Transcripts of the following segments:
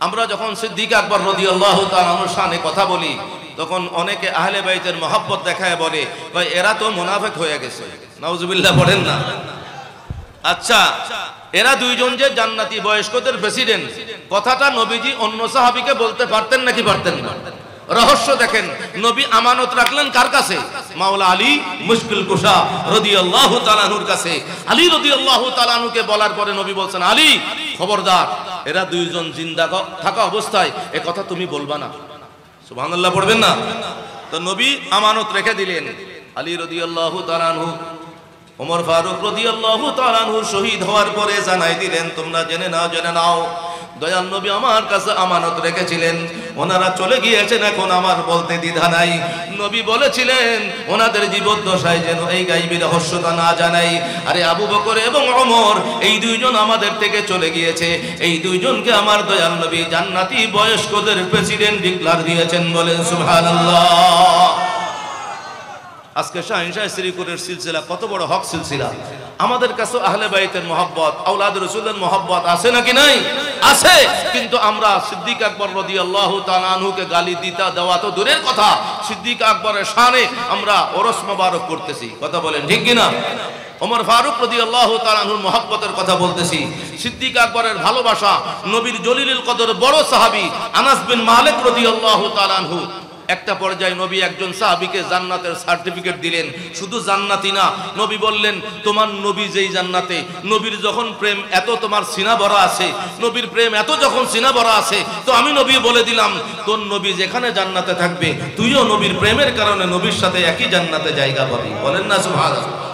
আমরা যখন সিদ্দিক আকবর রাদিয়াল্লাহু তাআলা আনহুর শানে কথা বলি তখন অনেকে আহলে বাইতের মহব্বত দেখায় বলে ভাই এরা তো মুনাফিক হয়ে গেছে, নাউজুবিল্লাহ বলেন না। আচ্ছা, এরা দুইজন যে জান্নাতি বয়স্কদের প্রেসিডেন্ট, কথাটা নবীজি অন্য সাহাবীকে বলতে পারতেন নাকি পারতেন না? রহস্য দেখেন, নবী আমানত রাখলেন কার কাছে? মাওলা আলী মুশকিল কুশা রাদিয়াল্লাহু তাআলা আনহুর কাছে। আলী রাদিয়াল্লাহু তাআলা আনহুকে বলার পরে নবী বলছেন, আলী খবরদার, এরা দুইজন জিন্দা থাকা অবস্থায় এ কথা তুমি বলবা না। সুবহানাল্লাহ পড়বেন না? তো নবী আমানত রেখে দিলেন। আলী রাদিয়াল্লাহু তাআলা আনহু ওমর ফারুক রাদিয়াল্লাহু তাআলা আনহু শহীদ হওয়ার পরে জানাই দিলেন, তোমরা জেনে নাও দয়াল নবী আমার কাছে আমানত রেখেছিলেন, ওনারা চলে গিয়েছেন, এখন আমার বলতে দ্বিধা নাই। নবী বলেছিলেন ওনাদের জীবদ্দশায় যেন এই গায়বী রহস্যটা না জানাই। আরে আবু বকর এবং ওমর এই দুইজন আমাদের থেকে চলে গিয়েছে, এই দুইজনকে আমার দয়াল নবী জান্নাতি বয়স্কদের প্রেসিডেন্ট ডিক্লার দিয়েছেন, বলেন সুবহানাল্লাহ। আজকে শাহিন শাহ শ্রীপুরের সিলসিলা কত বড় হক সিলসিলা। আমাদের কাছে আহলে বাইতের মহব্বত, আওলাদ রাসূলের মহব্বত আছে নাকি নাই? আছে। কিন্তু আমরা সিদ্দিক আকবর রাদিয়াল্লাহু তাআলা আনহুকে গালি দেওয়া তো দূরের কথা, সিদ্দিক আকবরের শানে আমরা ওরস মোবারক করতেছি, কথা বলেন ঠিক কিনা? ওমর ফারুক রাদিয়াল্লাহু তাআলা আনহুর মহব্বতের কথা বলতেছি, সিদ্দিক আকবরের ভালোবাসা, নবীর জলিলুল কদর বড় সাহাবী আনাস বিন মালিক রাদিয়াল্লাহু তাআলা আনহু। একটা পর্যায়ে নবী একজন সাহাবীকে জান্নাতের সার্টিফিকেট দিলেন, শুধু জান্নাতি না, নবী বললেন তোমার নবী যেই জান্নাতে, নবীর যখন প্রেম এত তোমার সিনা ভরা আছে, নবীর প্রেম এত যখন সিনা ভরা আছে, তো আমি নবী বলে দিলাম তোর নবী যেখানে জান্নাতে থাকবে তুইও নবীর প্রেমের কারণে নবীর সাথে একই জান্নাতে জায়গা পাবি, বলেন না সুবহানাল্লাহ।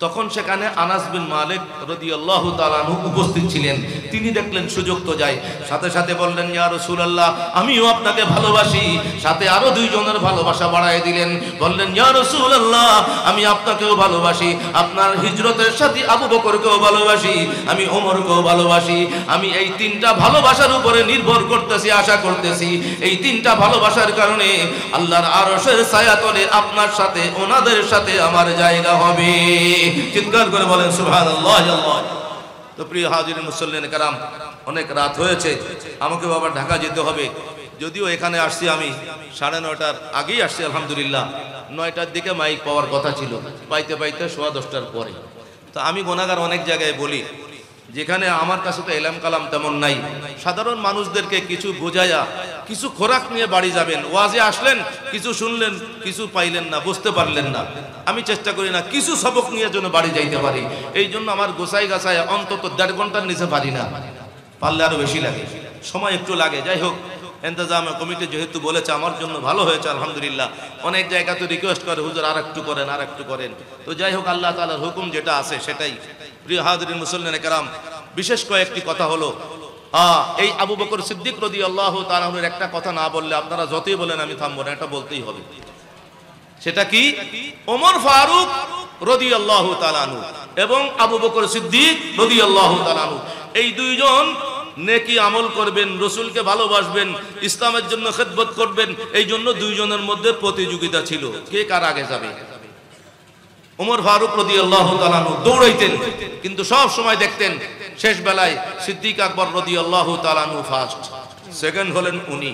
তখন সেখানে আনাস বিন মালিক রাদিয়াল্লাহু তাআলা আনহু উপস্থিত ছিলেন। তিনি দেখলেন সুযোগ তো যায়, সাথে সাথে বললেন ইয়া রাসূলুল্লাহ আমিও আপনাকে ভালোবাসি। সাথে আরো দুইজনের ভালোবাসা বাড়ায় দিলেন, বললেন ইয়া রাসূলুল্লাহ আমি আপনাকেও ভালোবাসি, আপনার হিজরতের সাথে আবু বকরকেও ভালোবাসি, আমি ওমরকেও ভালোবাসি। আমি এই তিনটা ভালোবাসার উপরে নির্ভর করতেছি, আশা করতেছি এই তিনটা ভালোবাসার কারণে আল্লাহর আরশের ছায়াতলে আপনার সাথে ওনাদের সাথে আমার জায়গা হবে। চিৎকার করে বলেন সুবহানাল্লাহ। তো প্রিয় হাজিরিন মুসল্লিন কারাম, অনেক রাত হয়েছে, আমাকে বাবা ঢাকা যেতে হবে। যদিও এখানে আসছি আমি 9:30টার আগেই আসছি, আলহামদুলিল্লাহ 9টার দিকে মাইক পাওয়ার কথা ছিল, পাইতে 10:15টার পরে। তো আমি গুনাহগার অনেক জায়গায় বলি, যেখানে আমার কাছে তো এলাম কালাম তেমন নাই, সাধারণ মানুষদেরকে কিছু বোঝায়া কিছু খোরাক নিয়ে বাড়ি যাবেন, ওয়াজে আসলেন কিছু শুনলেন, কিছু পাইলেন না, বুঝতে পারলেন না। আমি চেষ্টা করি না কিছু সবক নিয়ে যেন বাড়ি যাইতে পারি, এই জন্য আমার গোছাই গাছায় অন্তত 1.5 ঘন্টার নিচে পারি না, পারলে আরো বেশি লাগে, সময় একটু লাগে। যাই হোক, ইন্তজামিয়া কমিটি যেহেতু বলেছে আমার জন্য ভালো হয়েছে আলহামদুলিল্লাহ। অনেক জায়গা তো রিকোয়েস্ট করে হুজুর আর একটু করেন, আর একটু করেন। তো যাই হোক, আল্লাহ তাআলার হুকুম যেটা আছে সেটাই। প্রিয় হাজিরিন মুসল্লিন কেরাম, বিশেষ কয়েকটি কথা হলো, এই আবু বকর সিদ্দিক রাদিয়াল্লাহু তাআলা আনহুর একটা কথা না বললে আপনারা যতই বলেন আমি থামবো না, এটা বলতেই হবে। সেটা কি? ওমর ফারুক রাদিয়াল্লাহু তাআলা আনহু এবং আবু বকর সিদ্দিক রাদিয়াল্লাহু তাআলা আনহু এই দুইজন নেকি আমল করবেন, রসুলকে ভালোবাসবেন, ইসলামের জন্য খেদমত করবেন, এই জন্য দুইজনের মধ্যে প্রতিযোগিতা ছিল কে কার আগে যাবে। ওমর ফারুক রাদিয়াল্লাহু তাআলা আনহু দৌড়াইতেন, কিন্তু সব সময় দেখতেন শেষ বেলায় সিদ্দিক আকবর রাদিয়াল্লাহু তাআলা আনহু ফার্স্ট, সেকেন্ড হলেন উনি।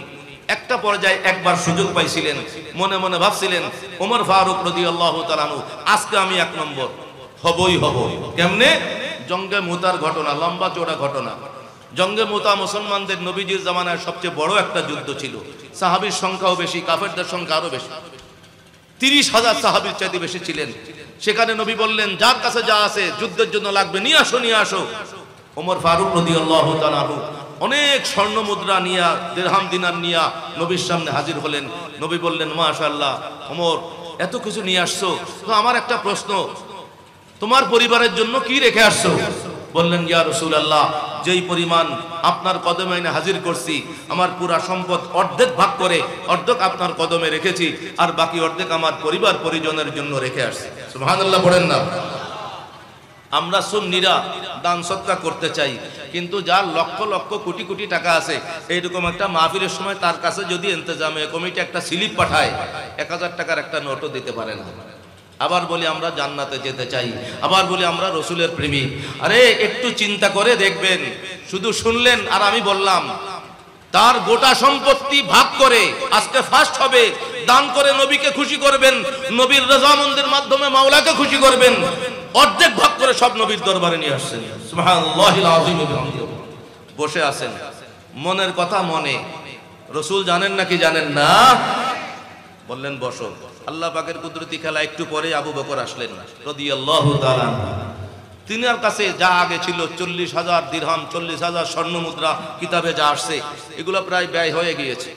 একটা পর্যায়ে একবার সুযোগ পাইছিলেন, মনে মনে ভাবছিলেন ওমর ফারুক রাদিয়াল্লাহু তাআলা আনহু আজকে আমি 1 নম্বর হবই হব। কেমনে? জঙ্গে মুতার ঘটনা, লম্বা চওড়া ঘটনা। জঙ্গে মুতা মুসলমানদের নবীজির জামানায় সবচেয়ে বড় একটা যুদ্ধ ছিল, সাহাবীর সংখ্যাও বেশি, কাফেরদের সংখ্যা আরো বেশি, 30,000 সাহাবীর চাইতে বেশি ছিলেন। সেখানে নবী বললেন যার কাছে যা আছে যুদ্ধের জন্য লাগবে নিয়ে আসো, নিয়ে আসো। ওমর ফারুক রাদিয়াল্লাহু তাআলা আনহু অনেক স্বর্ণ মুদ্রা নিয়া, দিরহাম দিনার নিয়া নবীর সামনে হাজির হলেন। নবী বললেন মাশাআল্লাহ ওমর এত কিছু নিয়ে আসছো, তো আমার একটা প্রশ্ন, তোমার পরিবারের জন্য কি রেখে আসছো? বললেন ইয়া রাসূলুল্লাহ যেই পরিমাণ আপনার কদমে এনে হাজির করছি, আমার পুরা সম্পদ অর্ধেক ভাগ করে অর্ধেক আপনার কদমে রেখেছি, আর বাকি অর্ধেক আমার পরিবার পরিজনের জন্য রেখে আসছি। সুবহানাল্লাহ পড়েন না। আমরা সুন্নিরা দান সদকা করতে চাই, কিন্তু যার লক্ষ লক্ষ কোটি কোটি টাকা আছে, এইরকম একটা মাহফিলের সময় তার কাছে যদি ইন্তজামিয়া কমিটি একটা স্লিপ পাঠায় 1000 টাকার একটা নোটও দিতে পারে না। আবার বলি আমরা জান্নাতে যেতে চাই, আবার বলি আমরা রসুলের প্রেমিক। আরে একটু চিন্তা করে দেখবেন, শুধু শুনলেন আর আমি বললাম, তার গোটা সম্পত্তি ভাগ করে আজকে ফার্স্ট হবে, দান করে নবীকে খুশি করবেন, নবীর রজামন্দির মাধ্যমে মাওলাকে খুশি করবেন। অর্ধেক ভাগ করে সব নবীর দরবারে নিয়ে আসছেন। সুবহানাল্লাহিল আযীম। বসে আছেন, মনের কথা মনে। রাসূল জানেন নাকি জানেন না? বললেন বসো। আল্লাহ পাকের কুদরতি খেলা, একটু পরে আবু বকর আসলেন রাদিয়াল্লাহু তাআলা। তিনার কাছে যা আগে ছিল 40,000 দিরহাম, 40,000 স্বর্ণ মুদ্রা, কিতাবে যা আসছে এগুলো প্রায় ব্যয় হয়ে গিয়েছে।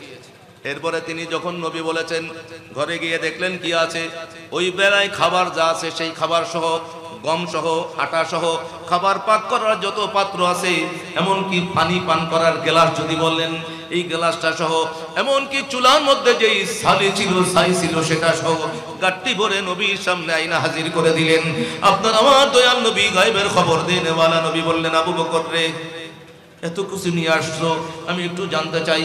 এরপরে তিনি যখন নবী বলেছেন, ঘরে গিয়ে দেখলেন কি আছে। ওই বেলায় খাবার যা আছে সেই খাবার সহ, গম সহ, আটা সহ, খাবার পাক করার যত পাত্র আছে, এমনকি পানি পান করার গ্লাস যদি বললেন এই গ্লাসটা সহ, এমনকি চুলার মধ্যে যেই ছাই ছিল সেটা সহ গাট্টি ভরে নবীর সামনে আইনা হাজির করে দিলেন। আপনার আমার দয়াল নবী, গায়বের খবর দেনেওয়ালা নবী বললেন, আবু বকর রে, এত কিছু নিয়ে আসছো, আমি একটু জানতে চাই।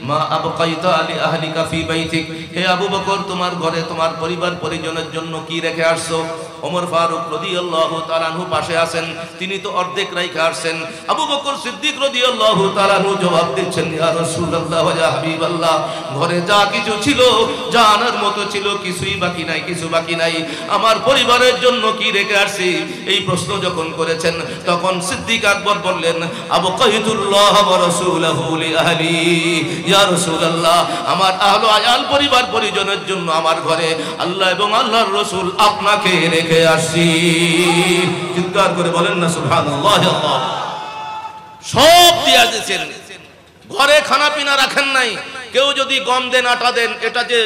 মা আবকাইতা আলি আহলিকা ফি বাইতিক, হে আবু বকর, তোমার ঘরে তোমার পরিবার পরিজনের জন্য কি রেখে আসছো? ওমর ফারুক রাদিয়াল্লাহু তাআলা আনহু পাশে আছেন, তিনি তো অর্ধেক রাইখা আসছেন। আবু বকর সিদ্দিক রাদিয়াল্লাহু তাআলা আনহু জবাব দিচ্ছেন, ইয়া রাসূলুল্লাহ ওয়া ইয়া হাবিবাল্লাহ, ঘরে যা কিছু ছিল, যা আনার মতো ছিল, কিছুই বাকি নাই, কিছু বাকি নাই। আমার পরিবারের জন্য কি রেখে আসছি? এই প্রশ্ন যখন করেছেন, তখন সিদ্দিক আকবর বললেন, আবকাইতুল্লাহ ওয়া রাসূলুহু লি আহলি, ইয়া রাসূলুল্লাহ, আমার আহলে আয়াল পরিবার পরিজনের জন্য আমার ঘরে আল্লাহ এবং আল্লাহর রাসূল আপনাকে রেখে আসি। চিৎকার করে বলেন না সুবহানাল্লাহ। সব দিয়া দিয়েছেন, ঘরে খানা পিনা রাখেন নাই। কেউ যদি গম দেন, আটা দেন, এটা যে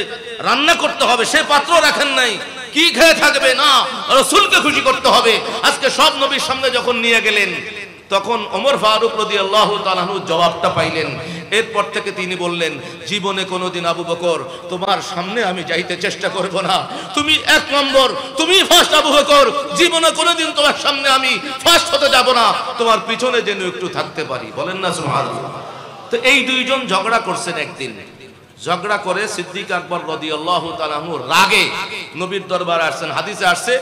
রান্না করতে হবে সে পাত্র রাখেন নাই। কি খেয়ে থাকবে না, রাসূলকে খুশি করতে হবে। আজকে সব নবীর সামনে যখন নিয়ে গেলেন, তখন ওমর ফারুক রাদিয়াল্লাহু তাআলা আনহু জবাবটা পাইলেন। এরপর থেকে তিনি বললেন, জীবনে কোনোদিন আবু বকর তোমার সামনে আমি যাইতে চেষ্টা করব না। তুমি এক নম্বর, তুমি ফার্স্ট আবু বকর। জীবনে কোনোদিন তোমার সামনে আমি ফার্স্ট হতে যাব না, তোমার পিছনে যেন একটু থাকতে পারি। বলেন না সুবহানাল্লাহ। তো এই দুইজন ঝগড়া করছেন একদিন। ঝগড়া করে সিদ্দিক আকবর রাদিয়াল্লাহু তাআলা আনহু রাগে নবীর দরবারে আসছেন। হাদিসে আসছে,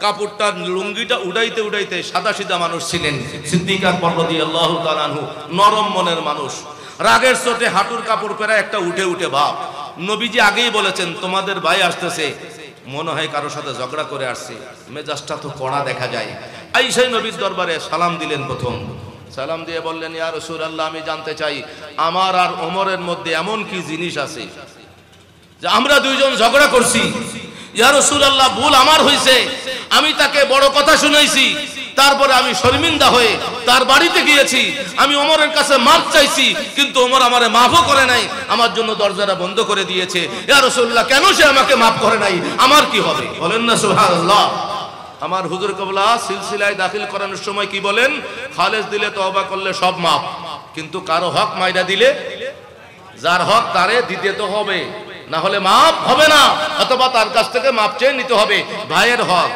কাপড়টা লুঙ্গিটা উড়াইতে উড়াইতে, সাদা সিধা মানুষ ছিলেন সিদ্দিক আকবর রাদিয়াল্লাহু তাআলা আনহু, নরম মনের মানুষ। রাগের চোটে হাঁটুর কাপড় পরা একটা উঠে উঠে ভাব। নবীজি আগেই বলেছেন, তোমাদের ভাই আসতেছে, মনে হয় কারোর সাথে ঝগড়া করে আসছে, মেজাজটা তো কড়া দেখা যায়। আইসাই নবীর দরবারে সালাম দিলেন। প্রথম সালাম দিয়ে বললেন, ইয়া রাসূলুল্লাহ, আমি জানতে চাই আমার আর ওমরের মধ্যে এমন কি জিনিস আছে যে আমরা দুইজন ঝগড়া করছি। ইয়া রাসূলুল্লাহ, ভুল আমার হইছে, আমি তাকে বড় কথা শুনাইছি, তারপরে আমি শর্মিন্দা হয়ে তার বাড়িতে গিয়েছি, আমি ওমরের কাছে মাফ চাইছি, কিন্তু ওমর আমারে মাফও করে নাই, আমার জন্য দরজাটা বন্ধ করে দিয়েছে। ইয়া রাসূলুল্লাহ, কেন সে আমাকে মাফ করে নাই, আমার কি হবে? বলেন না সুবহানাল্লাহ। আমার হুজুর কেবলা সিলসিলায় দাখিল করানোর সময় কি বলেন, খালেস দিলে তওবা করলে সব মাফ, কিন্তু কারো হক মাইরা দিলে, যার হক তারে দিতে তো হবে, না হলে মাফ হবে না, অথবা তার কাছ থেকে মাফ চেয়ে নিতে হবে। ভাইয়ের হক।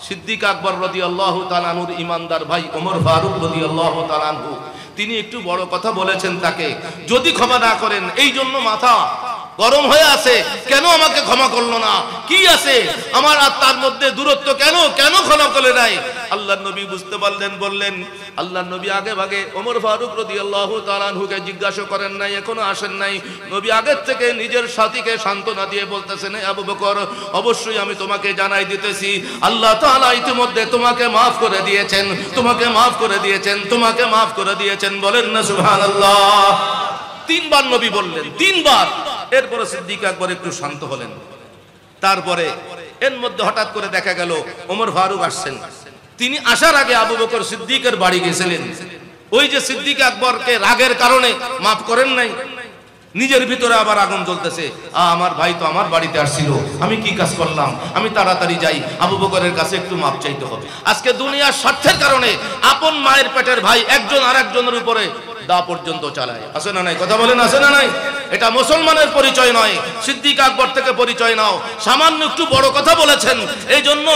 সিদ্দিক আকবর রাদিয়াল্লাহু তাআলা আনহুর ইমানদার ভাই ওমর ফারুক রাদিয়াল্লাহু তাআলা আনহু, তিনি একটু বড় কথা বলেছেন তাকে, যদি ক্ষমা না করেন, এই জন্য মাথা গরম হয়ে আছে, কেন আমাকে ক্ষমা করলো না, কি আছে আমার আর তার মধ্যে দূরত্ব, কেন কেন ক্ষমা করে নাই? আল্লাহর নবী বুঝতে পারলেন, বললেন, আল্লাহর নবী আগে ভাগে ওমর ফারুক রাদিয়াল্লাহু তাআলা আনহুকে জিজ্ঞাসা করেন নাই, এখনো আসেন নাই। নবী আগের থেকে নিজের সাথীকে সান্ত্বনা দিয়ে বলতেছেন, আবু বকর, অবশ্যই আমি তোমাকে জানাই দিতেছি, আল্লাহ তাআলা ইতিমধ্যে তোমাকে মাফ করে দিয়েছেন, তোমাকে মাফ করে দিয়েছেন, তোমাকে মাফ করে দিয়েছেন। বলেন না সুবহানাল্লাহ। তিনবার নবী বললেন, তিনবার। এরপরে সিদ্দিক আকবর একটু শান্ত হলেন। তারপরে এর মধ্যে হঠাৎ করে দেখা গেল ওমর ফারুক আসছেন। তিনি আসার আগে আবু বকর সিদ্দিকের বাড়ি গেছিলেন। ওই যে সিদ্দিক আকবরকে রাগের কারণে মাফ করেন নাই, নিজের ভিতরে আবার আগুন জ্বলতেছে, আমার ভাই তো আমার বাড়িতে আসছিল, আমি কি কাজ করলাম, আমি তাড়াতাড়ি যাই, আবু বকরের কাছে একটু মাপ চাইতে হবে। আজকে দুনিয়ার স্বার্থের কারণে আপন মায়ের পেটের ভাই একজন আরেকজনের উপরে দা পর্যন্ত চালায়। আছে না নাই? কথা বলেন, আছে না নাই? এটা মুসলমানের পরিচয় নয়, সিদ্দিক আকবর থেকে পরিচয় নাও। সামান্য একটু বড় কথা বলেছেন, এই জন্য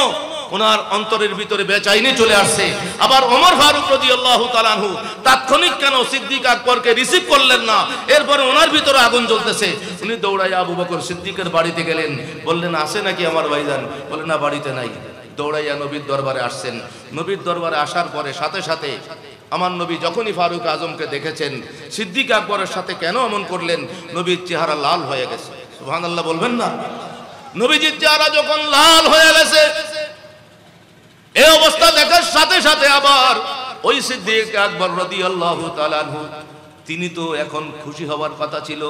ওনার অন্তরের ভিতরে বেচাইনি চলে আসছে। আবার ওমর ফারুক রাদিয়াল্লাহু তাআলা আনহু তাৎক্ষণিক কেন সিদ্দিক আকবরকে রিসিভ করলেন না, এরপরে ওনার ভিতরে আগুন জ্বলতেছে। উনি দৌড়াইয়া আবু বকর সিদ্দিকের বাড়িতে গেলেন, বললেন, আসে নাকি আমার ভাইজান? বলেন, না, বাড়িতে নাই। দৌড়াইয়া নবীর দরবারে আসছেন। নবীর দরবারে আসার পরে সাথে সাথে আমার নবী যখনই ফারুক আজমকে দেখেছেন সিদ্দিক আকবরের সাথে কেন এমন করলেন, নবীর চেহারা লাল হয়ে গেছে। সুবহানাল্লাহ বলবেন না? নবীজির চেহারা যখন লাল হয়ে গেছে, এই অবস্থা দেখার সাথে সাথে আবার ওই সিদ্দিক আকবর রাদিয়াল্লাহু তাআলা আনহু, তিনি তো এখন খুশি হওয়ার কথা ছিল।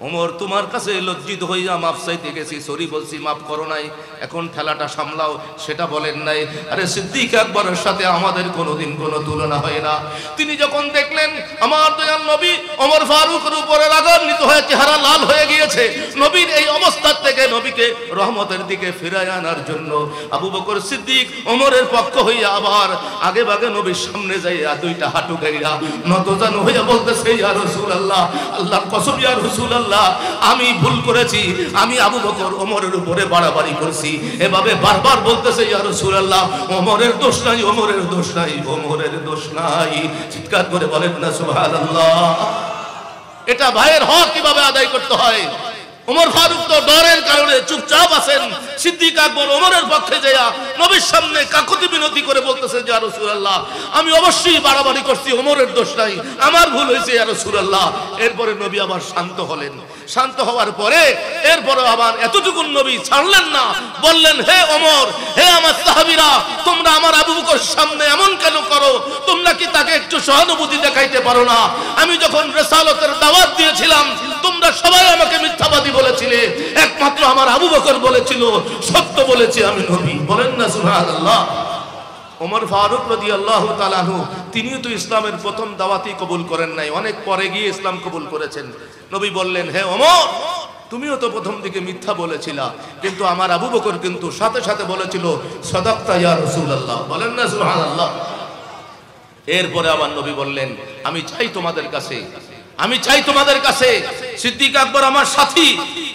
ওমর, তোমার কাছে লজ্জিত হইয়া মাপ চাইতে গেছি, সরি বলছি, মাফ করো নাই, এখন ঠেলাটা সামলাও, সেটা বলেন নাই। আরে সিদ্দিক আকবরের সাথে আমাদের কোনোদিন কোনো তুলনা হয় না। তিনি যখন দেখলেন আমার দয়াল নবী ওমর ফারুকের উপরে রাগান্বিত হয়ে চেহারা লাল হয়ে গিয়েছে, নবীর এই অবস্থার থেকে নবীকে রহমতের দিকে ফিরায় আনার জন্য আবু বকর সিদ্দিক ওমরের পক্ষ হইয়া আবার আগে ভাগে নবীর সামনে যাইয়া দুইটা হাঁটু গাইরা নতজানু হইয়া বলতেছে, ইয়া রাসূলুল্লাহ, আল্লাহর কসম ইয়া রাসূলুল্লাহ, আমি ভুল করেছি, আমি আবু বকর ওমরের উপরে বাড়াবাড়ি করছি। এভাবে বারবার বলতেছে, ইয়া রাসূলুল্লাহ, ওমরের দোষ নাই, ওমরের দোষ নাই, ওমরের দোষ নাই। চিৎকার করে বলেন না সুবহানাল্লাহ। এটা ভাইয়ের হক কিভাবে আদায় করতে হয়। ওমর ফারুক তো ডরের কারণে চুপচাপ আছেন, সিদ্দিক আকবর ওমরের পক্ষে যাইয়া নবীর সামনে কাকুতি বিনতি করে বলতেছে, ইয়া রাসূলুল্লাহ, আমি অবশ্যই বাড়াবাড়ি করছি, ওমরের দোষ নাই, আমার ভুল হয়েছে ইয়া রাসূলুল্লাহ। এরপরে নবী আবার শান্ত হলেন। শান্ত হওয়ার পরে এরপরে আবার এতটুকু নবী ছাড়লেন না, বললেন, হে ওমর, হে আমার সাহাবীরা, তোমরা আমার আবু বকর সামনে এমন কেন করো? তোমরা কি তাকে একটু সহানুভূতি দেখাইতে পারো না? আমি যখন রিসালাতের দাওয়াত দিয়েছিলাম, তোমরা সবাই আমাকে মিথ্যাবাদী বলেছিলে, একমাত্র আমার আবু বকর বলেছিল সত্য বলেছি আমি নবী। বলেন না সুবহানাল্লাহ। ওমর ফারুক রাদিয়াল্লাহু তাআলা আনহু, তিনিও তো ইসলামের প্রথম দাওয়াতই কবুল করেন নাই, অনেক পরে গিয়ে ইসলাম কবুল করেছেন। নবী বললেন, হে ওমর, তুমিও তো প্রথম দিকে মিথ্যা বলেছিলা, কিন্তু আমার আবু বকর কিন্তু সাথে সাথে বলেছিল সাদাকতা ইয়া রাসূলুল্লাহ। বলেন না সুবহানাল্লাহ। এরপরে আবার নবী বললেন, আমি চাই তোমাদের কাছে, আমি চাই তোমাদের কাছে, সিদ্দিক আকবর আমার সাথী,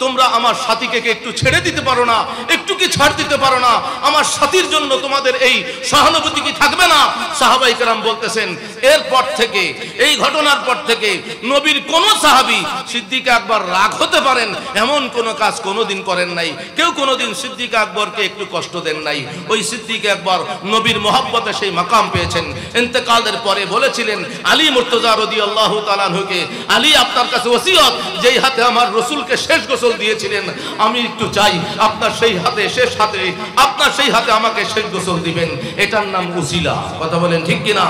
তোমরা আমার সাথীকে একটু ছেড়ে দিতে পারো না? একটু কি ছাড় দিতে পারো না? আমার সাথীর জন্য তোমাদের এই সহানুভূতি কি থাকবে না? সাহাবায়ে কেরাম বলতেছেন, এরপর থেকে, এই ঘটনার পর থেকে নবীর কোন সাহাবী সিদ্দিক আকবর রাগ হতে পারেন এমন কোন কাজ কোনোদিন করেন নাই। কেউ কোনোদিন সিদ্দিক আকবরকে একটু কষ্ট দেন নাই। ওই সিদ্দিক আকবর নবীর মহব্বতে সেই মাকাম পেয়েছেন। ইন্তেকালের পরে বলেছিলেন আলী মুর্তজা রাদিয়াল্লাহু তাআলা আনহুকে, আলী, আপনার কাছে ওসিয়ত, যেই হাতে আমার রাসূলকে শেষ গোসল দিয়েছিলেন, আমি একটু চাই আপনার সেই হাতে, শেষ হাতে, আপনার সেই হাতে আমাকে শেষ গোসল দিবেন। এটার নাম উসিলা। কথা বলেন ঠিক কিনা?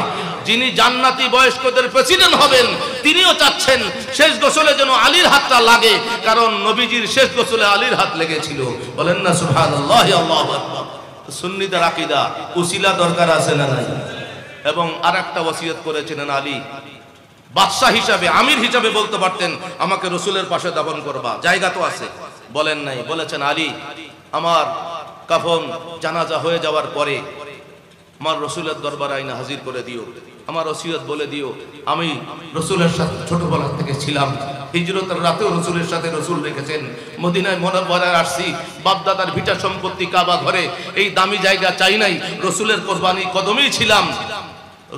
যিনি জান্নাতি বয়স্কদের প্রেসিডেন্ট হবেন, তিনিও চাচ্ছেন শেষ গোসলে যেন আলীর হাতটা লাগে, কারণ নবীজির শেষ গোসলে আলীর হাত লেগেছিল। বলেন না সুবহানাল্লাহ। আল্লাহু আকবার। সুন্নিদের আকীদা, উসিলা দরকার আছে না নাই? এবং আরেকটা ওসিয়ত করেছিলেন আলী, বাদশাহ হিসাবে, আমির হিসাবে বলতে পারতেন, আমাকে রসুলের পাশে দাফন করবা, জায়গা তো আছে। বলেন নাই, বলেছেন, আলী, আমার কাফন জানাজা হয়ে যাওয়ার পরে আমার রসুলের দরবারে আইনা হাজির করে দিও, আমার ওসিয়ত বলে দিও, আমি রসুলের সাথে ছোটবেলা থেকে ছিলাম, হিজরতের রাতেও রসুলের সাথে রসুল রেখেছেন, মদিনায় মুনাওয়ারায় আসছি, বাপদাদার ভিটা সম্পত্তি কাবা ঘরে, এই দামি জায়গা চাই নাই, রসুলের কোরবানি কদমেই ছিলাম।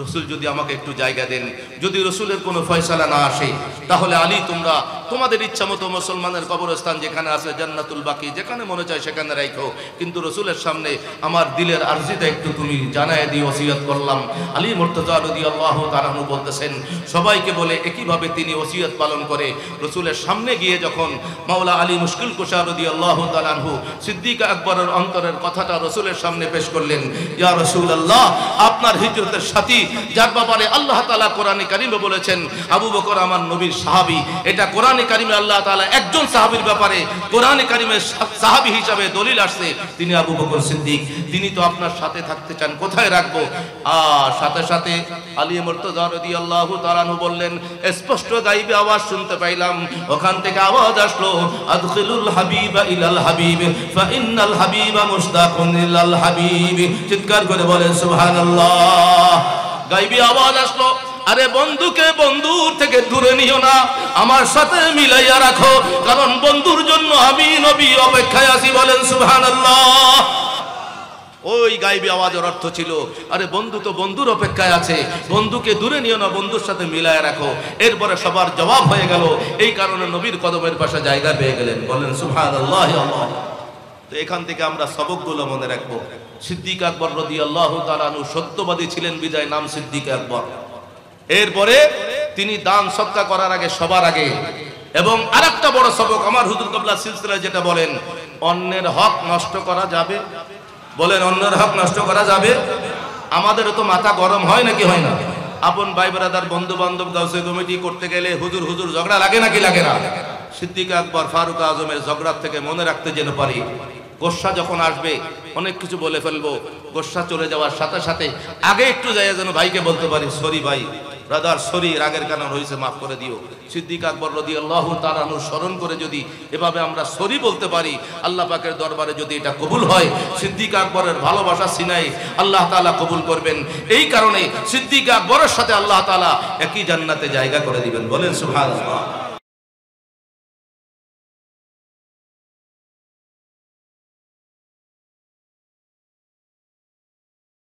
রসুল যদি আমাকে একটু জায়গা দেন, যদি রসুলের কোনো ফয়সালা না আসে, তাহলে আলী, তোমরা তোমাদের ইচ্ছা মতো মুসলমানের কবরস্থান যেখানে আছে, জান্নাতুল বাকি, যেখানে মনে চায় সেখানে রাখো, কিন্তু রসুলের সামনে আমার দিলের আরজিটা একটু তুমি জানায় দিও, ওসিয়ত করলাম। আলী মুর্তজা রাদিয়াল্লাহু তাআলা আনহু বলতেছেন, সবাইকে বলে একইভাবে তিনি ওসিয়ত পালন করে রসুলের সামনে গিয়ে যখন মাওলা আলী মুশকিল কুশা রাদিয়াল্লাহু তাআলা আনহু সিদ্দিক আকবরের অন্তরের কথাটা রসুলের সামনে পেশ করলেন, ইয়া রাসূলুল্লাহ, আপনার হিজরতের সাথী, যার ব্যাপারে আল্লাহ তাআলা কোরআনে কারিমে বলেছেন আবু বকর আমার নবীর সাহাবী, এটা কোরআনে কারিমে আল্লাহ তাআলা একজন সাহাবীর ব্যাপারে কোরআনে কারিমে সাহাবী হিসাবে দলিল আসছে, তিনি আবু বকর সিদ্দিক, তিনি তো আপনার সাথে থাকতে চান, কোথায় রাখবো? সাথে সাথে আলী মুর্তজা রাদিয়াল্লাহু তাআলা আনহু বললেন, স্পষ্ট গায়বে আওয়াজ শুনতে পাইলাম, ওখান থেকে আওয়াজ আসলো, আদখিলুল হাবিবা ইলাল হাবিব ফা ইন্নাল হাবিবা মুশতাকুন ইলাল হাবিব। চিৎকার করে বলেন সুবহানাল্লাহ। গায়বী আওয়াজ আসলো, আরে বন্ধুকে বন্ধুর থেকে দূরে নিও না, আমার সাথে মিলাইয়া রাখো, কারণ বন্ধুর জন্য আমি নবী অপেক্ষায় আছি। বলেন সুবহানাল্লাহ। ওই গায়বী আওয়াজের অর্থ ছিল, আরে বন্ধু তো বন্ধুর অপেক্ষায় আছে, বন্ধুকে দূরে নিও না, বন্ধুর সাথে মিলাইয়া রাখো। এরপরে সবার জবাব হয়ে গেল, এই কারণে নবীর কদমের পাশে জায়গা পেয়ে গেলেন। বলেন সুবহানাল্লাহ। তো এখান থেকে আমরা সবকগুলো মনে রাখবো। সিদ্দিক আকবর রাদিয়াল্লাহু তাআলা আনহু সত্যবাদী ছিলেন বিদায় নাম সিদ্দিক আকবর। এরপরে তিনি দান সদকা করার আগে সবার আগে এবং আরেকটা বড় সবক আমার হুজুর কিবলা সিলসিলা যেটা বলেন, অন্যের হক নষ্ট করা যাবে? বলেন, অন্যের হক নষ্ট করা যাবে? আমাদেরও তো মাথা গরম হয় নাকি হয় না? আপন ভাই ব্রাদার বন্ধু বান্ধব গাউসে কমিটি করতে গেলে হুজুর হুজুর ঝগড়া লাগে নাকি লাগে না? সিদ্দিক আকবর ফারুক আজমের ঝগড়ার থেকে মনে রাখতে যেন পারি, গোসা যখন আসবে অনেক কিছু বলে ফেলবো, গোসা চলে যাওয়ার সাথে সাথে আগে একটু যাই যেন ভাইকে বলতে পারি, সরি ভাই, ব্রাদার সরি, রাগের কারণ হয়েছে, মাফ করে দিও। সিদ্দিক আকবর রাদিয়াল্লাহু তাআলা আনহু স্মরণ করে যদি এভাবে আমরা সরি বলতে পারি, আল্লাহ পাকের দরবারে যদি এটা কবুল হয়, সিদ্দিক আকবরের ভালোবাসা সিনাই আল্লাহ তাআলা কবুল করবেন। এই কারণে সিদ্দিক আকবরের সাথে আল্লাহ তাআলা একই জান্নাতে জায়গা করে দিবেন। বলেন সুবহানাল্লাহ।